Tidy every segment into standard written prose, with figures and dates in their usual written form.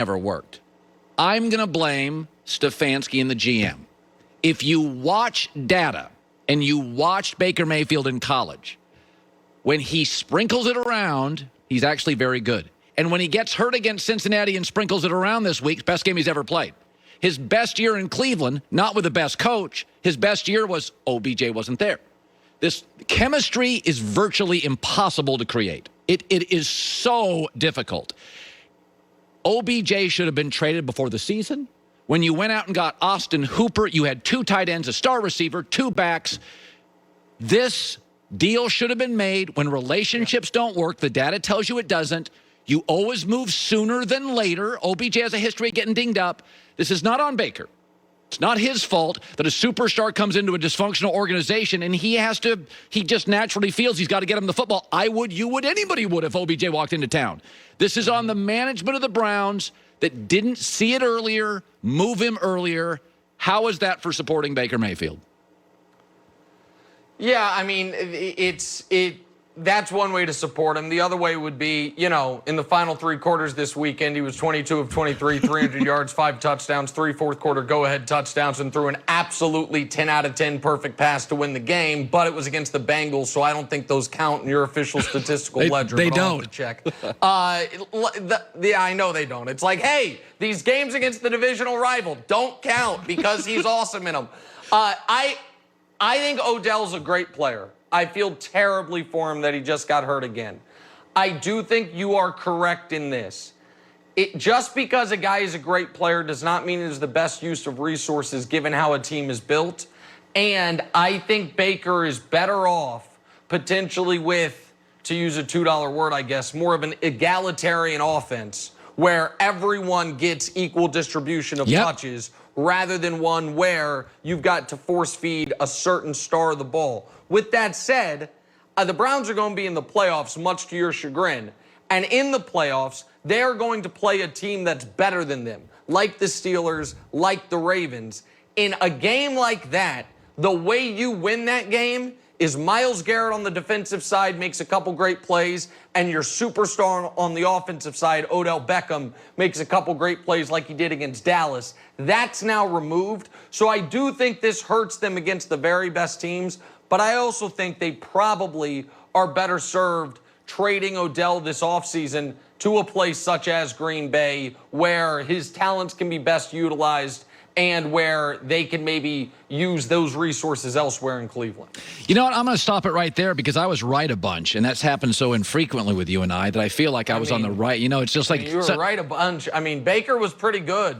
never worked. I'm going to blame Stefanski and the GM. If you watch data and you watched Baker Mayfield in college, when he sprinkles it around, he's actually very good. And when he gets hurt against Cincinnati and sprinkles it around this week, best game he's ever played. His best year in Cleveland, not with the best coach, his best year was OBJ wasn't there. This chemistry is virtually impossible to create. It is so difficult. OBJ should have been traded before the season. When you went out and got Austin Hooper, you had 2 tight ends, a star receiver, 2 backs. This deal should have been made. When relationships don't work, the data tells you it doesn't. You always move sooner than later. OBJ has a history of getting dinged up. This is not on Baker. It's not his fault that a superstar comes into a dysfunctional organization and he just naturally feels he's got to get him the football. I would, you would, anybody would if OBJ walked into town. This is on the management of the Browns that didn't see it earlier, move him earlier. How is that for supporting Baker Mayfield? Yeah, I mean, that's one way to support him. The other way would be, in the final 3 quarters this weekend, he was 22 of 23, 300 yards, 5 touchdowns, 3 fourth-quarter go-ahead touchdowns, and threw an absolutely 10 out of 10 perfect pass to win the game, but it was against the Bengals, so I don't think those count in your official statistical ledger. They but I'll don't. have to check. Yeah, I know they don't. It's like, hey, these games against the divisional rival don't count because he's awesome in them. I think Odell's a great player. I feel terribly for him that he just got hurt again. I do think you are correct in this. Just because a guy is a great player does not mean it is the best use of resources given how a team is built. And I think Baker is better off potentially with, to use a $2 word, I guess, more of an egalitarian offense where everyone gets equal distribution of touches rather than one where you've got to force feed a certain star of the ball. With that said, the Browns are going to be in the playoffs, much to your chagrin. And in the playoffs, they are going to play a team that's better than them, like the Steelers, like the Ravens. In a game like that, the way you win that game is Myles Garrett on the defensive side makes a couple great plays, and your superstar on the offensive side, Odell Beckham, makes a couple great plays like he did against Dallas. That's now removed. So I do think this hurts them against the very best teams, but I also think they probably are better served trading Odell this offseason to a place such as Green Bay where his talents can be best utilized and where they can maybe use those resources elsewhere in Cleveland. You know what? I'm going to stop it right there because I was right a bunch, and that's happened so infrequently with you and I that I feel like I was on the right. It's just like... You were right a bunch. I mean, Baker was pretty good.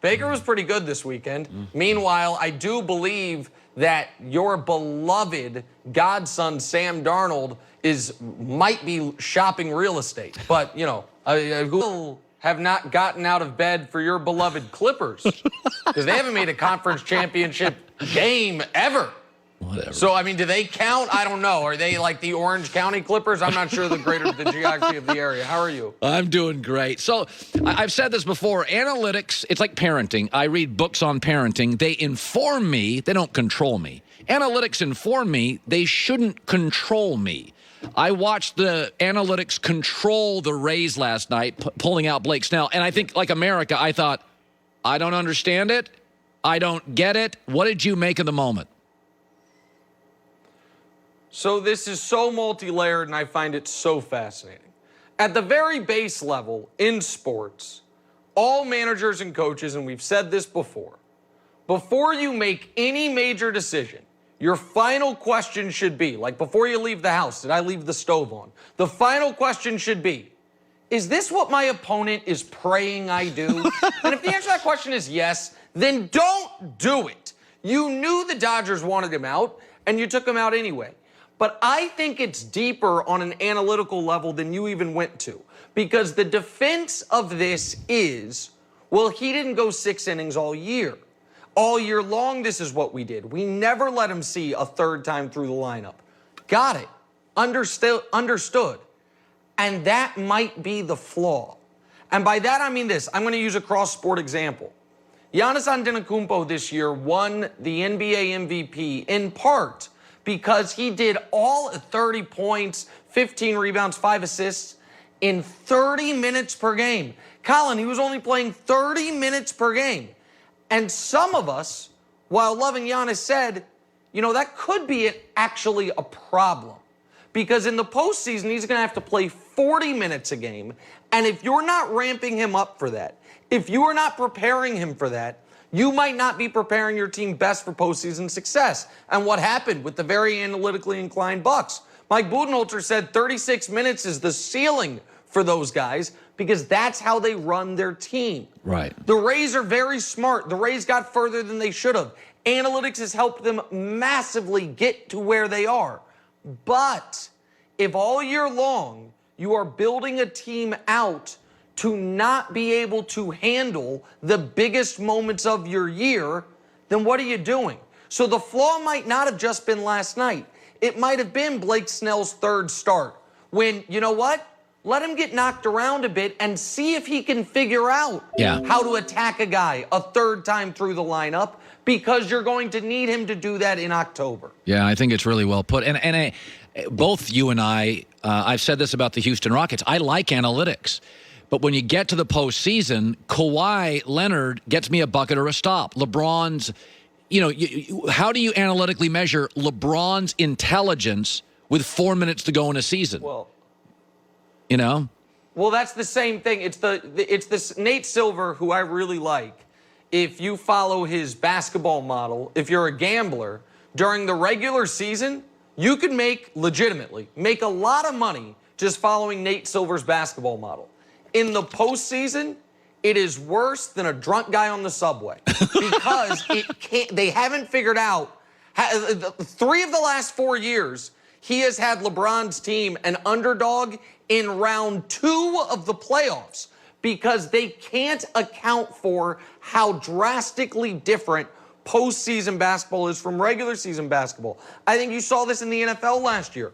Baker was pretty good this weekend. Meanwhile, I do believe that your beloved godson, Sam Darnold, might be shopping real estate. But, who have not gotten out of bed for your beloved Clippers because they haven't made a conference championship game ever. Whatever. So, I mean, do they count? I don't know. Are they like the Orange County Clippers? I'm not sure the geography of the area. How are you? I'm doing great. So I've said this before. Analytics, it's like parenting. I read books on parenting. They inform me. They don't control me. Analytics inform me. They shouldn't control me. I watched the analytics control the Rays last night, pulling out Blake Snell. And I think, like America, I thought, I don't understand it. I don't get it. What did you make of the moment? So this is so multi-layered, and I find it so fascinating. At the very base level in sports, all managers and coaches, and we've said this before you make any major decision, your final question should be, like before you leave the house, did I leave the stove on? The final question should be, is this what my opponent is praying I do? And if the answer to that question is yes, then don't do it. You knew the Dodgers wanted him out, and you took him out anyway. But I think it's deeper on an analytical level than you even went to. Because the defense of this is, well, he didn't go 6 innings all year. All year long, this is what we did. We never let him see a third time through the lineup. Got it. Understood. And that might be the flaw. And by that, I mean this. I'm going to use a cross-sport example. Giannis Antetokounmpo this year won the NBA MVP in part because he did all 30 points, 15 rebounds, 5 assists in 30 minutes per game. Colin, he was only playing 30 minutes per game. And some of us, while loving Giannis, said, you know, that could be actually a problem. Because in the postseason, he's going to have to play 40 minutes a game. And if you're not ramping him up for that, if you are not preparing him for that, you might not be preparing your team best for postseason success. And what happened with the very analytically inclined Bucks? Mike Budenholzer said 36 minutes is the ceiling for those guys because that's how they run their team. Right. The Rays are very smart. The Rays got further than they should have. Analytics has helped them massively get to where they are. But if all year long you are building a team out to not be able to handle the biggest moments of your year, then what are you doing? So the flaw might not have just been last night. It might have been Blake Snell's third start when, you know what? Let him get knocked around a bit and see if he can figure out how to attack a guy a third time through the lineup because you're going to need him to do that in October. Yeah, I think it's really well put. And both you and I've said this about the Houston Rockets. I like analytics. But when you get to the postseason, Kawhi Leonard gets me a bucket or a stop. LeBron's, how do you analytically measure LeBron's intelligence with 4 minutes to go in a season? Well, Well, that's the same thing. It's this Nate Silver, who I really like. If you follow his basketball model, if you're a gambler, during the regular season, you can legitimately make a lot of money just following Nate Silver's basketball model. In the postseason, it is worse than a drunk guy on the subway because they haven't figured out. 3 of the last 4 years, he has had LeBron's team an underdog in round 2 of the playoffs because they can't account for how drastically different postseason basketball is from regular season basketball. I think you saw this in the NFL last year.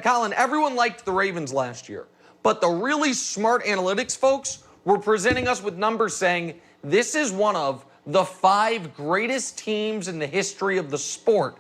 Colin, everyone liked the Ravens last year, but the really smart analytics folks were presenting us with numbers saying this is one of the 5 greatest teams in the history of the sport.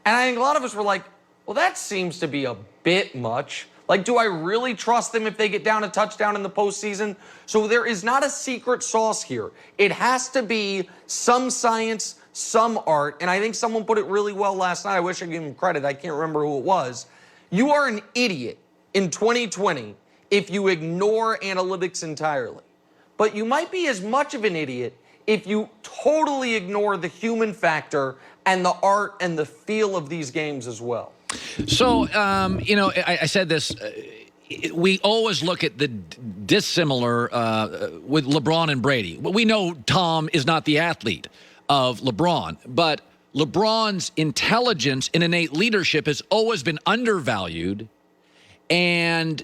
And I think a lot of us were like, well, that seems to be a bit much. Like, do I really trust them if they get down a touchdown in the postseason? So there is not a secret sauce here. It has to be some science, some art. And I think someone put it really well last night. I wish I could give him credit. I can't remember who it was. You are an idiot in 2020 if you ignore analytics entirely. But you might be as much of an idiot if you totally ignore the human factor and the art and the feel of these games as well. So, I said this. We always look at the dissimilar with LeBron and Brady. We know Tom is not the athlete of LeBron, but LeBron's intelligence and innate leadership has always been undervalued, and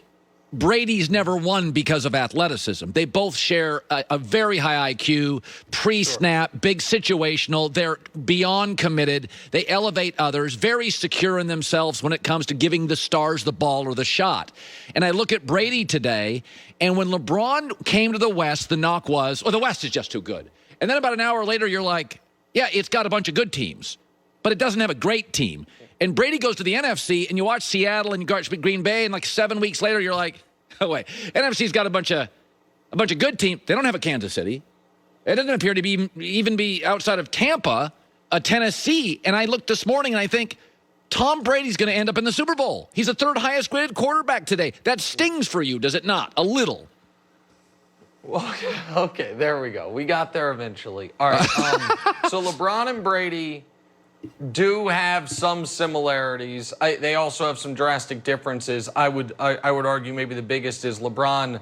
Brady's never won because of athleticism. They both share a very high IQ, pre-snap, big situational. They're beyond committed. They elevate others, very secure in themselves when it comes to giving the stars the ball or the shot. And I look at Brady today, and when LeBron came to the West, the knock was, the West is just too good. And then about an hour later, you're like, yeah, it's got a bunch of good teams, but it doesn't have a great team. And Brady goes to the NFC, and you watch Seattle and you watch Green Bay, and like 7 weeks later, you're like, oh, wait. NFC's got a bunch of good teams. They don't have a Kansas City. It doesn't appear to be even be outside of Tampa, a Tennessee. And I looked this morning, and I think Tom Brady's going to end up in the Super Bowl. He's the 3rd highest graded quarterback today. That stings for you, does it not? A little. Well, okay, there we go. We got there eventually. All right. So LeBron and Brady do have some similarities. They also have some drastic differences. I would argue maybe the biggest is LeBron's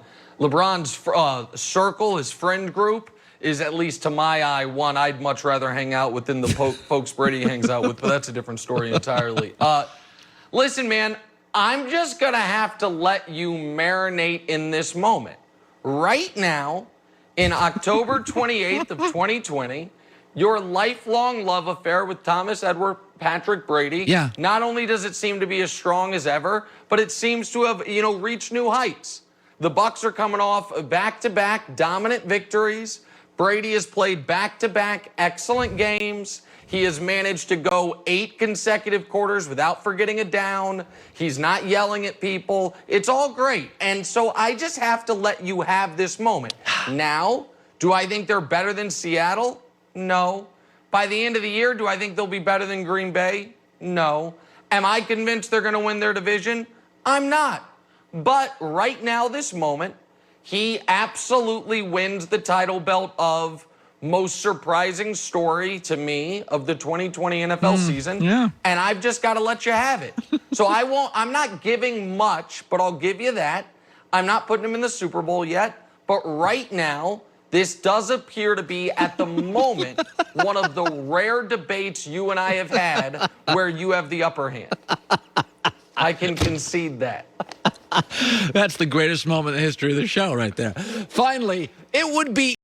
circle, his friend group, is at least to my eye one I'd much rather hang out with than the folks Brady hangs out with, but that's a different story entirely. Listen, man, I'm just going to have to let you marinate in this moment. Right now, in October 28th of 2020, your lifelong love affair with Thomas Edward Patrick Brady, not only does it seem to be as strong as ever, but it seems to have, reached new heights. The Bucs are coming off back-to-back dominant victories. Brady has played back-to-back excellent games. He has managed to go 8 consecutive quarters without forgetting a down. He's not yelling at people. It's all great. And so I just have to let you have this moment. Now, do I think they're better than Seattle? No. By the end of the year, do I think they'll be better than Green Bay? No. Am I convinced they're going to win their division? I'm not. But right now, this moment, he absolutely wins the title belt of most surprising story to me of the 2020 NFL season. Yeah. And I've just got to let you have it. So I'm not giving much, but I'll give you that. I'm not putting him in the Super Bowl yet. But right now, this does appear to be, at the moment, one of the rare debates you and I have had where you have the upper hand. I can concede that. That's the greatest moment in the history of the show right there. Finally, it would be